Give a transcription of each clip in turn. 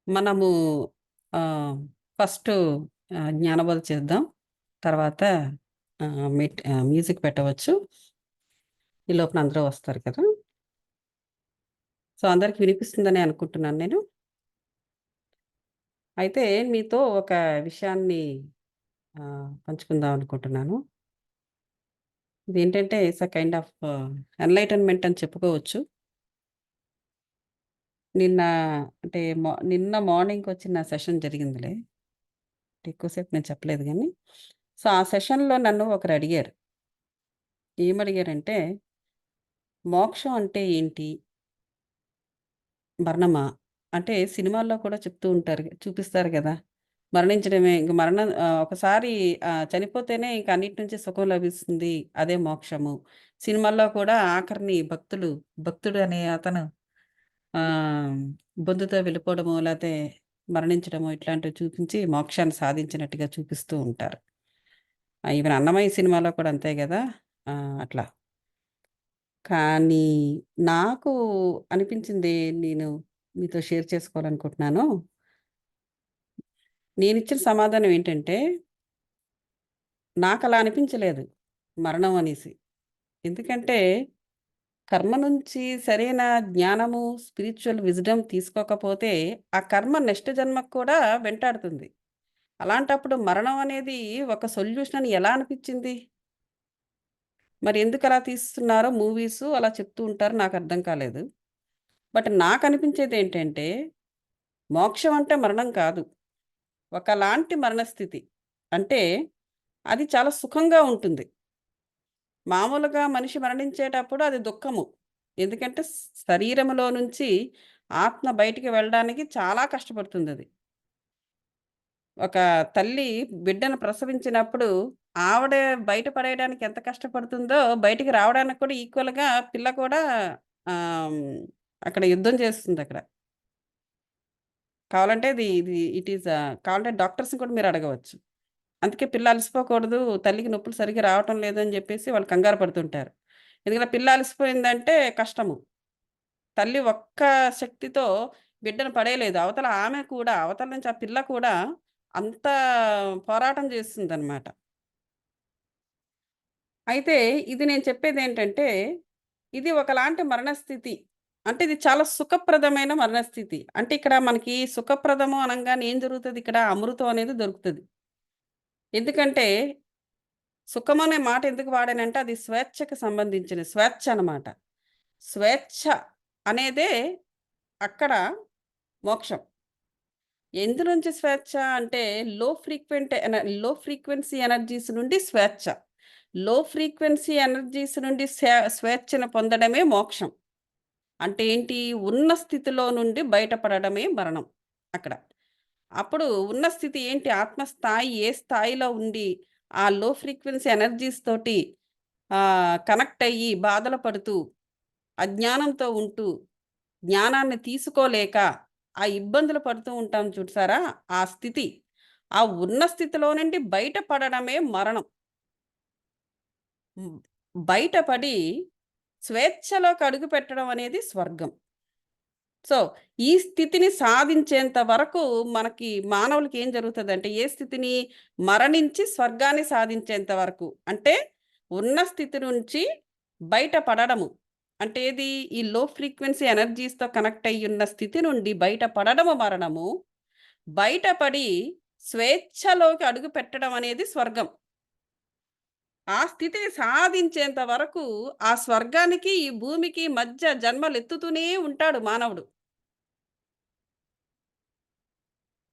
మనము ఆహ్, ఫస్టు జ్ఞానబోధ చేద్దాం. తర్వాత మ్యూజిక్ పెట్టవచ్చు. ఈ లోపున అందరూ వస్తారు కదా! సో, అందరికి వినిపిస్తుందనే అనుకుంటున్నాను నేను. అయితే మీతో ఒక విషయాన్ని పంచుకుందాం అనుకుంటున్నాను. ఇదేంటంటే it's a kind of enlightenment అని చెప్పుకోవచ్చు. నిన్న అంటే నిన్న మార్నింగ్‌కొచ్చిన సెషన్ జరిగిందిలే. ఎక్కువ సేపు నేను చెప్పలేదు గానీ. సో, ఆ సెషన్‌లో నన్ను ఒకరడిగారు. ఏమడిగారంటే, "మోక్షం అంటే ఏంటి? మరణమా?" అంటే సినిమాల్లో కూడా చెప్తూ ఉంటారు. చూపిస్తారు గదా! మరణించడమే ఇంక ఒకసారి చనిపోతేనే ఇంక అన్నిటి నుంచి సుఖం లభిస్తుంది. అదే మోక్షము. సినిమాల్లో కూడా ఆఖరిని భక్తుడు అనే అతను ఆహ్, బొందుతో వెళ్ళిపోవడమో, లేతే మరణించడమో ఇట్లాంటివి చూపించి మోక్షాన్ని సాధించినట్టుగా చూపిస్తూ ఉంటారు. ఈవెన్ 'అన్నమయ్య' సినిమాలో కూడా అంతే గదా! అట్లా. కానీ నాకు అనిపించింది నేను మీతో షేర్ చేసుకోవాలనుకుంటున్నాను. నేనిచ్చిన సమాధానం ఏంటంటే, నాకలా అనిపించలేదు మరణం అనేసి. ఎందుకంటే, కర్మ నుంచి సరైన జ్ఞానము, స్పిరిచ్యువల్ విజ్డమ్ తీసుకోకపోతే, ఆ కర్మ నెక్స్ట్ జన్మకు కూడా వెంటాడుతుంది. అలాంటప్పుడు మరణం అనేది ఒక సొల్యూషన్ అని ఎలా అనిపిచ్చింది? మరి ఎందుకలా తీస్తున్నారో మూవీసు అలా చెప్తూ ఉంటారు నాకర్థం కాలేదు. బట్ నాకనిపించేదేంటంటే, మోక్షం అంటే మరణం కాదు. ఒకలాంటి మరణస్థితి. అంటే, అది చాలా సుఖంగా ఉంటుంది. మామూలుగా మనిషి మరణించేటప్పుడు అది దుఃఖము. ఎందుకంటే శరీరములో నుంచి ఆత్మ బయటికి వెళ్ళడానికి చాలా కష్టపడుతుందది. ఒక తల్లి బిడ్డను ప్రసవించినప్పుడు ఆవిడ బయట పడేయడానికి ఎంత కష్టపడుతుందో, బయటికి రావడానికి కూడా ఈక్వల్‌గా పిల్ల కూడా ఆహ్, హ్మ్, అక్కడ యుద్ధం చేస్తుందక్కడ. కావాలంటే ఇది ఇట్ ఈస్ కావాలంటే డాక్టర్స్‌ని కూడా మీరు అడగవచ్చు. అందుకే పిల్ల అలసిపోకూడదు, తల్లికి నొప్పులు సరిగ్గా రావటం లేదు అని జెప్పేసి వాళ్ళు కంగారు పడుతుంటారు. ఎందుకంటే పిల్ల అలసిపోయిందంటే కష్టము. తల్లి ఒక్క శక్తితో బిడ్డను పడేయలేదు. అవతల నుంచి ఆ పిల్ల కూడా అంత పోరాటం చేస్తుందనమాట. అయితే ఇది నేను చెప్పేదేంటంటే, ఇది ఒకలాంటి మరణస్థితి. అంటే ఇది చాలా సుఖప్రదమైన మరణస్థితి. అంటే ఇక్కడ మనకి సుఖప్రదము అనంగానే ఏం జరుగుతదిక్కడ? అమృతం అనేది దొరుకుతది. ఎందుకంటే సుఖమనే మాట ఎందుకు వాడానంటే అది స్వేచ్ఛకి సంబంధించిన స్వేచ్ఛ అనమాట. స్వేచ్ఛ అనేదే అక్కడ మోక్షం. ఎందు నుంచి స్వేచ్ఛ అంటే లో ఫ్రీక్వెన్సీ ఎనర్జీస్ నుండి స్వేచ్ఛ. లో ఫ్రీక్వెన్సీ ఎనర్జీస్ నుండి స్వేచ్ఛను పొందడమే మోక్షం. అంటే ఏంటి? ఉన్న స్థితిలో నుండి బయటపడడమే మరణం అక్కడ. అప్పుడు ఉన్న స్థితి ఏంటి? ఆత్మ స్థాయి ఏ స్థాయిలో ఉండి ఆ లో ఫ్రీక్వెన్సీ ఎనర్జీస్ తోటి కనెక్ట్ అయ్యి బాధలు పడుతూ, అజ్ఞానంతో ఉంటూ జ్ఞానాన్ని తీసుకోలేక, ఆ ఇబ్బందులు పడుతూ ఉంటాం చూసారా? ఆ స్థితి. ఆ ఉన్న స్థితిలో నుండి బయటపడడమే మరణం. హ్మ్. బయటపడి స్వేచ్ఛలోకి అడుగుపెట్టడం అనేది స్వర్గం. సో, ఈ స్థితిని సాధించేంత వరకు మనకి మానవులకి ఏం జరుగుతదంటే, ఏ స్థితిని మరణించి స్వర్గాన్ని సాధించేంత వరకు. అంటే ఉన్న స్థితి నుంచి బయట పడడము. అంటే ఏది? ఈ లో ఫ్రీక్వెన్సీ ఎనర్జీస్‌తో కనెక్ట్ అయ్యున్న స్థితి నుండి బయట పడడము మరణము. బయటపడి స్వేచ్ఛలోకి అడుగు పెట్టడం అనేది స్వర్గం. ఆ స్థితిని సాధించేంత వరకు ఆ స్వర్గానికి, ఈ భూమికి మధ్య జన్మలెత్తుతూనే ఉంటాడు మానవుడు.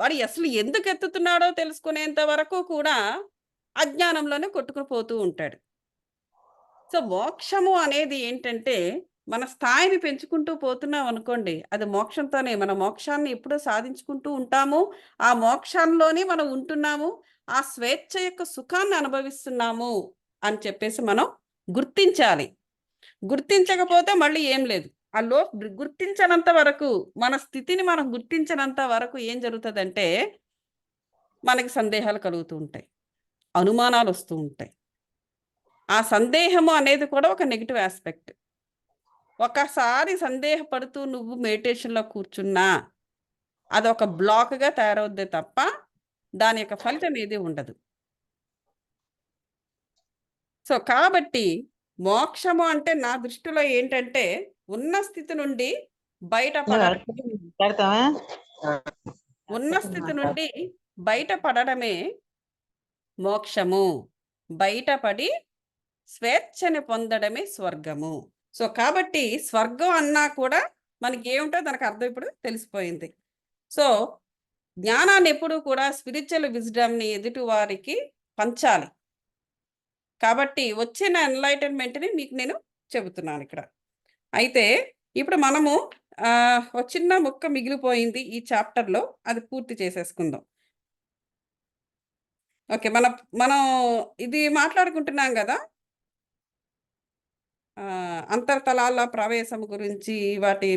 వాడు అసలు ఎందుకెత్తుతున్నాడో తెలుసుకునేంత వరకు కూడా అజ్ఞానంలోనే కొట్టుకుని పోతూ ఉంటాడు. సో, మోక్షము అనేది ఏంటంటే, మన స్థాయిని పెంచుకుంటూ పోతున్నామనుకోండి, అది మోక్షంతోనే. మన మోక్షాన్ని ఎప్పుడో సాధించుకుంటూ ఉంటాము. ఆ మోక్షంలోనే మనం ఉంటున్నాము. ఆ స్వేచ్ఛ యొక్క సుఖాన్ని అనుభవిస్తున్నాము అని చెప్పేసి మనం గుర్తించాలి. గుర్తించకపోతే మళ్ళీ ఏం లేదు. ఆ లోప్ గుర్తించనంత వరకు, మన స్థితిని మనం గుర్తించనంత వరకు ఏం జరుగుతదంటే, మనకి సందేహాలు కలుగుతూ ఉంటాయి. అనుమానాలొస్తూ ఉంటాయి. ఆ సందేహము అనేది కూడా ఒక నెగెటివ్ యాస్పెక్ట్. ఒకసారి సందేహపడుతూ నువ్వు మెడిటేషన్‌లో కూర్చున్నా, అదొక బ్లాక్గా తయారవుద్ది తప్ప దాని యొక్క ఫలితం ఏది ఉండదు. సో కాబట్టి మోక్షము అంటే నా దృష్టిలో ఏంటంటే ఉన్న స్థితి నుండి బయటపడడం, ఉన్న స్థితి నుండి బయటపడడమే మోక్షము. బయటపడి స్వేచ్ఛని పొందడమే స్వర్గము. సో కాబట్టి స్వర్గం అన్నా కూడా మనకి ఏమిటో దానికి అర్థం ఇప్పుడు తెలిసిపోయింది. సో జ్ఞానాన్ని ఎప్పుడు కూడా స్పిరిచువల్ విజ్డమ్ని ఎదుటి వారికి పంచాలి. కాబట్టి వచ్చిన ఎన్లైటన్మెంట్ని మీకు నేను చెబుతున్నాను ఇక్కడ. అయితే ఇప్పుడు మనము ఒక చిన్న ముక్క మిగిలిపోయింది ఈ చాప్టర్లో, అది పూర్తి చేసేసుకుందాం. ఓకే, మనం ఇది మాట్లాడుకుంటున్నాం కదా, అంతర్తలాల ప్రవేశం గురించి, వాటి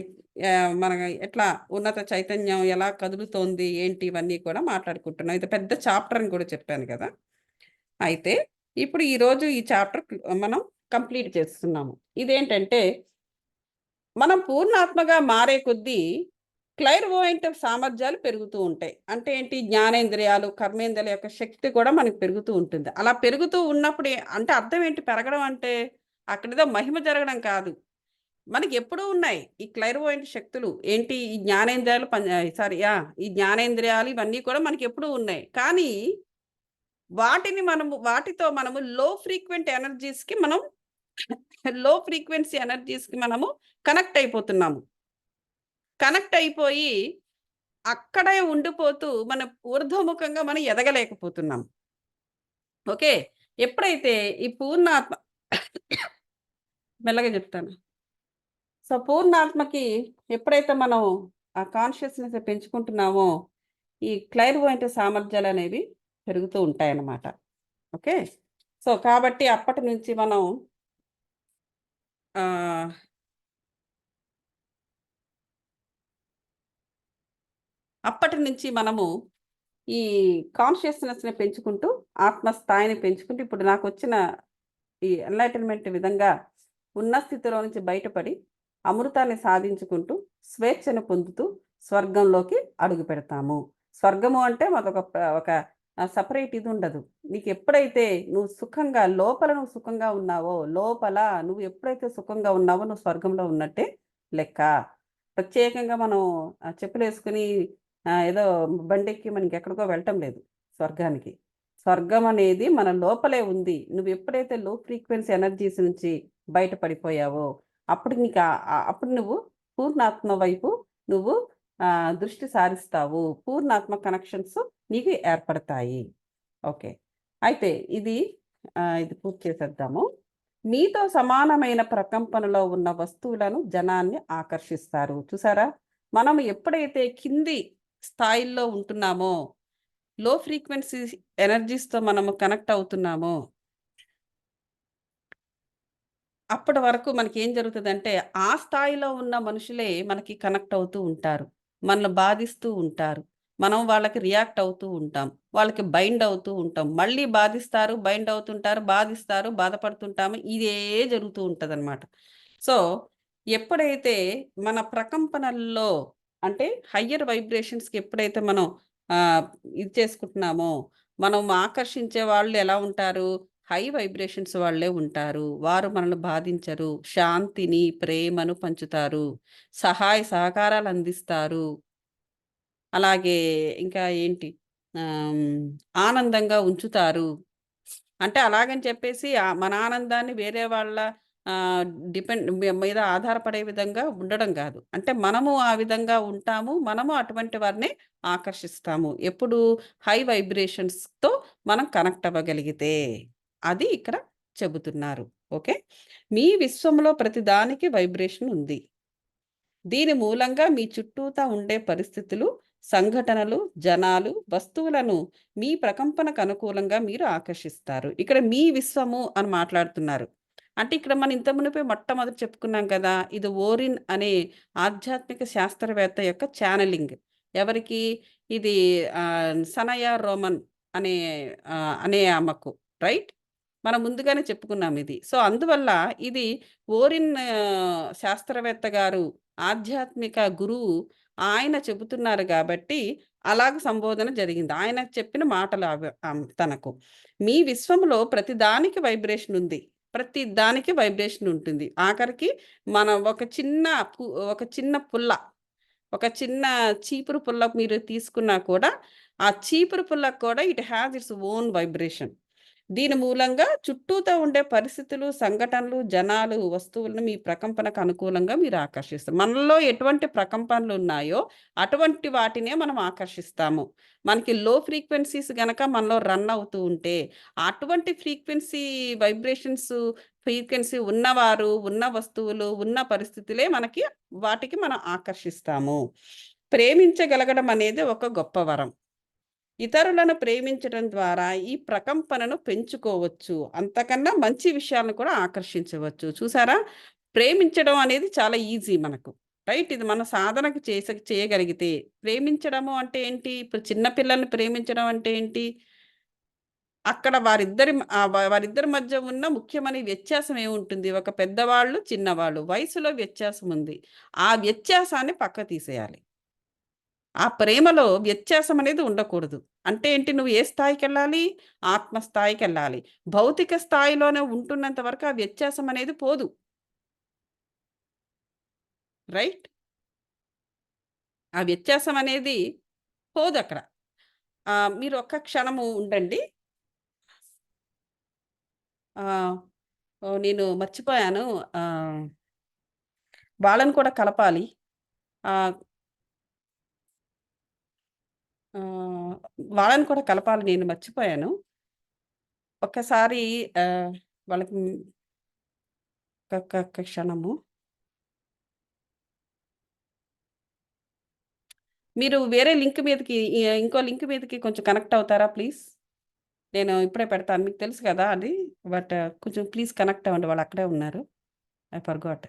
మన ఎట్లా ఉన్నత చైతన్యం ఎలా కదులుతోంది ఏంటి ఇవన్నీ కూడా మాట్లాడుకుంటున్నాం. ఇది పెద్ద చాప్టర్ అని కూడా చెప్పాను కదా. అయితే ఇప్పుడు ఈరోజు ఈ చాప్టర్ మనం కంప్లీట్ చేస్తున్నాము. ఇదేంటంటే మనం పూర్ణాత్మగా మారే కొద్దీ క్లైర్వోయింట్ సామర్థ్యాలు పెరుగుతూ ఉంటాయి. అంటే ఏంటి, జ్ఞానేంద్రియాలు కర్మేంద్రియాల యొక్క శక్తి కూడా మనకు పెరుగుతూ ఉంటుంది. అలా పెరుగుతూ ఉన్నప్పుడు అంటే అర్థం ఏంటి, పెరగడం అంటే అక్కడేదో మహిమ జరగడం కాదు. మనకి ఎప్పుడూ ఉన్నాయి ఈ క్లైర్వోయింట్ శక్తులు. ఏంటి, ఈ జ్ఞానేంద్రియాలు ఈ జ్ఞానేంద్రియాలు ఇవన్నీ కూడా మనకి ఎప్పుడూ ఉన్నాయి. కానీ వాటితో మనము లో ఫ్రీక్వెంట్ ఎనర్జీస్కి మనము కనెక్ట్ అయిపోతున్నాము. కనెక్ట్ అయిపోయి అక్కడే ఉండిపోతూ మన ఊర్ధ్వముఖంగా మనం ఎదగలేకపోతున్నాం. ఓకే, ఎప్పుడైతే ఈ పూర్ణాత్మ మెల్లగా చెప్తాను. సో పూర్ణాత్మకి ఎప్పుడైతే మనం ఆ కాన్షియస్నెస్ పెంచుకుంటున్నామో ఈ క్లైర్వోయింట్ సామర్థ్యాలు అనేవి పెరుగుతూ ఉంటాయన్నమాట. ఓకే, సో కాబట్టి అప్పటి నుంచి మనం మనము ఈ కాన్షియస్నెస్ని పెంచుకుంటూ ఆత్మస్థాయిని పెంచుకుంటూ ఇప్పుడు నాకు వచ్చిన ఈ ఎన్లైటన్మెంట్ విధంగా ఉన్న స్థితిలో నుంచి బయటపడి అమృతాన్ని సాధించుకుంటూ స్వేచ్ఛను పొందుతూ స్వర్గంలోకి అడుగు పెడతాము. స్వర్గము అంటే ఒక సపరేట్ ఇది ఉండదు. నీకు ఎప్పుడైతే నువ్వు సుఖంగా నువ్వు సుఖంగా ఉన్నావో, లోపల నువ్వు ఎప్పుడైతే సుఖంగా ఉన్నావో నువ్వు స్వర్గంలో ఉన్నట్టే లెక్క. ప్రత్యేకంగా మనం చెప్పులు వేసుకుని ఏదో బండెక్కి మనకి ఎక్కడికో వెళ్ళటం లేదు స్వర్గానికి. స్వర్గం అనేది మన లోపలే ఉంది. నువ్వు ఎప్పుడైతే లో ఫ్రీక్వెన్సీ ఎనర్జీస్ నుంచి బయటపడిపోయావో అప్పుడు అప్పుడు నువ్వు పూర్ణాత్మ వైపు నువ్వు దృష్టి సారిస్తావు. పూర్ణాత్మ కనెక్షన్స్ నీకు ఏర్పడతాయి. ఓకే, అయితే ఇది పూర్తి చేసేద్దాము. మీతో సమానమైన ప్రకంపనలో ఉన్న వస్తువులను జనాన్ని ఆకర్షిస్తారు. చూసారా, మనం ఎప్పుడైతే కింది స్థాయిల్లో ఉంటున్నామో, లో ఫ్రీక్వెన్సీ ఎనర్జీస్తో మనము కనెక్ట్ అవుతున్నామో అప్పటి వరకు మనకి ఏం జరుగుతుందంటే ఆ స్థాయిలో ఉన్న మనుషులే మనకి కనెక్ట్ అవుతూ ఉంటారు, మనల్ని బాధిస్తూ ఉంటారు, మనం వాళ్ళకి రియాక్ట్ అవుతూ ఉంటాం, వాళ్ళకి బైండ్ అవుతూ ఉంటాం, మళ్ళీ బాధిస్తారు, బైండ్ అవుతుంటారు, బాధిస్తారు, బాధపడుతుంటాము. ఇదే జరుగుతూ ఉంటుంది అనమాట. సో ఎప్పుడైతే మన ప్రకంపనల్లో అంటే హయ్యర్ వైబ్రేషన్స్కి ఎప్పుడైతే మనం ఇది చేసుకుంటున్నామో, మనం ఆకర్షించే వాళ్ళు ఎలా ఉంటారు, హై వైబ్రేషన్స్ వాళ్ళే ఉంటారు. వారు మనల్ని బాధించరు, శాంతిని ప్రేమను పంచుతారు, సహాయ సహకారాలు అందిస్తారు. అలాగే ఇంకా ఏంటి, ఆనందంగా ఉంచుతారు. అంటే అలాగని చెప్పేసి మన ఆనందాన్ని వేరే వాళ్ళ మీద ఆధారపడే విధంగా ఉండడం కాదు. అంటే మనము ఆ విధంగా ఉంటాము, మనము అటువంటి వారిని ఆకర్షిస్తాము ఎప్పుడు హై వైబ్రేషన్స్తో మనం కనెక్ట్ అవ్వగలిగితే. అది ఇక్కడ చెబుతున్నారు. ఓకే, మీ విశ్వంలో ప్రతిదానికి వైబ్రేషన్ ఉంది. దీని మూలంగా మీ చుట్టూతా ఉండే పరిస్థితులు, సంఘటనలు, జనాలు, వస్తువులను మీ ప్రకంపనకు అనుకూలంగా మీరు ఆకర్షిస్తారు. ఇక్కడ మీ విశ్వము అని మాట్లాడుతున్నారు. అంటే ఇక్కడ మనం ఇంత మునిపే మొట్టమొదటి చెప్పుకున్నాం కదా, ఇది ఓరిన్ అనే ఆధ్యాత్మిక శాస్త్రవేత్త యొక్క ఛానలింగ్. ఎవరికి ఇది, సనయా రోమన్ అనే అనే ఆమెకు, రైట్? మనం ముందుగానే చెప్పుకున్నాం ఇది. సో అందువల్ల ఇది ఓరిన్ శాస్త్రవేత్త గారు, ఆధ్యాత్మిక గురువు ఆయన చెబుతున్నారు గాబట్టి, అలాగ సంబోధన జరిగింది. ఆయన చెప్పిన మాటలు తనకు. మీ విశ్వంలో ప్రతి దానికి వైబ్రేషన్ ఉంది. ప్రతి దానికి వైబ్రేషన్ ఉంటుంది. ఆఖరికి మనం పు ఒక చిన్న పుల్ల, ఒక చిన్న చీపురు పుల్ల మీరు తీసుకున్నా కూడా, ఆ చీపురు పుల్లకు కూడా it has its own vibration. దీని మూలంగా చుట్టూతా ఉండే పరిస్థితులు, సంఘటనలు, జనాలు, వస్తువులను మీ ప్రకంపనకు అనుకూలంగా మీరు ఆకర్షిస్తారు. మనలో ఎటువంటి ప్రకంపనలున్నాయో, అటువంటి వాటినే మనం ఆకర్షిస్తాము. మనకి లో ఫ్రీక్వెన్సీస్ గనక మనలో రన్ అవుతూ ఉంటే, అటువంటి ఫ్రీక్వెన్సీ ఉన్నవారు, ఉన్న వస్తువులు, ఉన్న పరిస్థితులే వాటికి మనం ఆకర్షిస్తాము. ప్రేమించగలగడం అనేది ఒక గొప్ప వరం. ఇతరులను ప్రేమించడం ద్వారా ఈ ప్రకంపనను పెంచుకోవచ్చు. అంతకన్నా మంచి విషయాలను కూడా ఆకర్షించవచ్చు. చూసారా? ప్రేమించడం అనేది చాలా ఈజీ మనకు. రైట్? ఇది మన సాధనకు చేయగలిగితే. ప్రేమించడము అంటే ఏంటి? ఇప్పుడు చిన్న పిల్లల్ని ప్రేమించడం అంటే ఏంటి? అక్కడ వారిద్దరి మధ్య ఉన్న ముఖ్యమైన వ్యత్యాసం ఏముంటుంది? ఒక పెద్దవాళ్ళు, చిన్నవాళ్ళు. వయసులో వ్యత్యాసం ఉంది. ఆ వ్యత్యాసాన్ని పక్కకు తీసేయాలి. ఆ ప్రేమలో వ్యత్యాసం అనేది ఉండకూడదు. అంటే ఏంటి? నువ్వు ఏ స్థాయికెళ్ళాలి? ఆత్మ స్థాయికెళ్ళాలి. భౌతిక స్థాయిలోనే ఉంటున్నంత వరకు ఆ వ్యత్యాసం అనేది పోదు. రైట్? ఆ వ్యత్యాసం అనేది పోదక్కడ. మీరు ఒక్క క్షణము ఉండండి. ఆహ్, నేను మర్చిపోయాను. ఆహ్, వాళ్ళని కూడా కలపాలి. ఆహ్, ఆహ్, వాళ్ళని కూడా కలపాలి నేను మర్చిపోయాను. ఒక్కసారి ఆహ్, వాళ్ళకి ఒక్క క్షణము. మీరు వేరే లింక్ మీదకి ఇంకో లింక్ మీదకి కొంచెం కనెక్ట్ అవుతారా ప్లీజ్? నేను ఇప్పుడే పెడతాను. మీకు తెలుసు కదా అది. బట్ కొంచెం ప్లీజ్ కనెక్ట్ అవ్వండి. వాళ్ళు అక్కడే ఉన్నారు. I forgot.